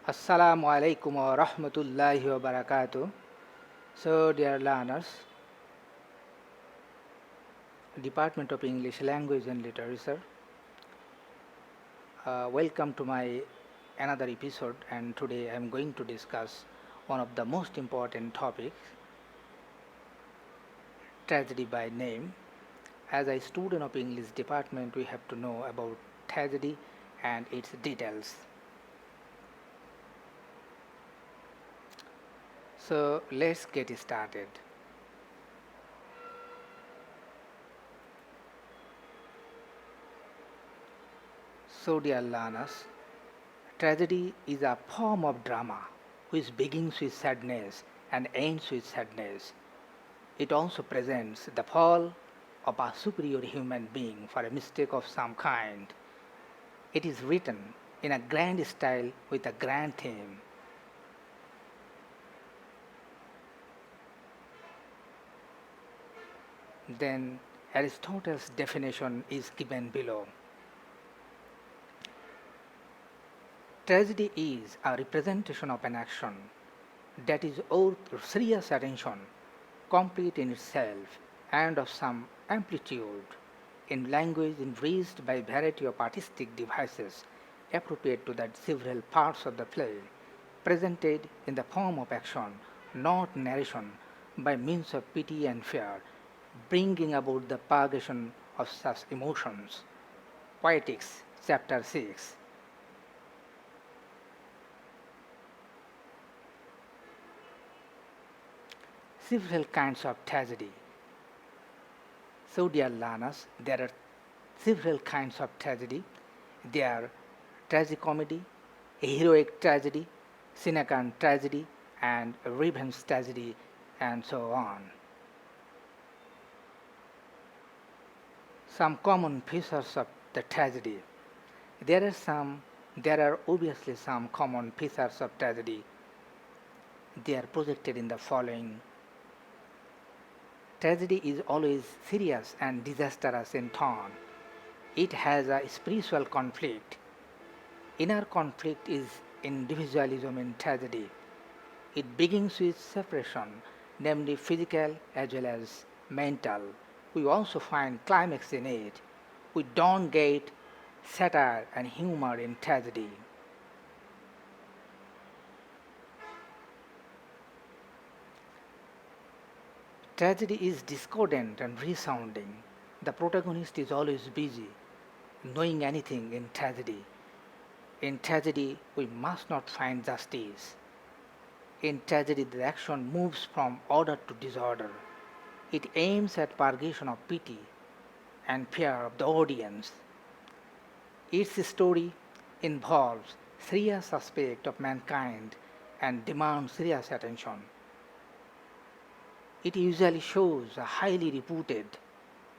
Assalamu alaikum wa rahmatullahi wa barakatuh. So, dear learners, Department of English Language and Literature, welcome to my another episode. And today I am going to discuss one of the most important topics, tragedy by name. As a student of English department, we have to know about tragedy and its details. So let's get started. So dear learners, tragedy is a form of drama which begins with sadness and ends with sadness. It also presents the fall of a superior human being for a mistake of some kind. It is written in a grand style with a grand theme. Then Aristotle's definition is given below. Tragedy is a representation of an action that is worth serious attention, complete in itself, and of some amplitude, in language enriched by variety of artistic devices appropriate to the several parts of the play, presented in the form of action, not narration, by means of pity and fear, bringing about the purgation of such emotions. Poetics, chapter 6. Several kinds of tragedy. So, dear learners, there are several kinds of tragedy. There are tragicomedy, heroic tragedy, Senecan tragedy, and revenge tragedy, and so on. Some common features of the tragedy. There are obviously some common features of tragedy. They are projected in the following. Tragedy is always serious and disastrous in tone. It has a spiritual conflict. Inner conflict is individualism in tragedy. It begins with separation, namely physical as well as mental. We also find climax in it. We don't get satire and humor in tragedy. Tragedy is discordant and resounding. The protagonist is always busy, knowing anything in tragedy. In tragedy, we must not find justice. In tragedy, the action moves from order to disorder. It aims at purgation of pity and fear of the audience. Its story involves serious aspect of mankind and demands serious attention. It usually shows a highly reputed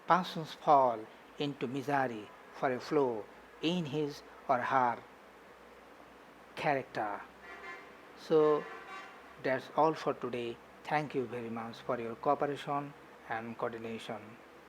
person's fall into misery for a flaw in his or her character. So that's all for today. Thank you very much for your cooperation and coordination.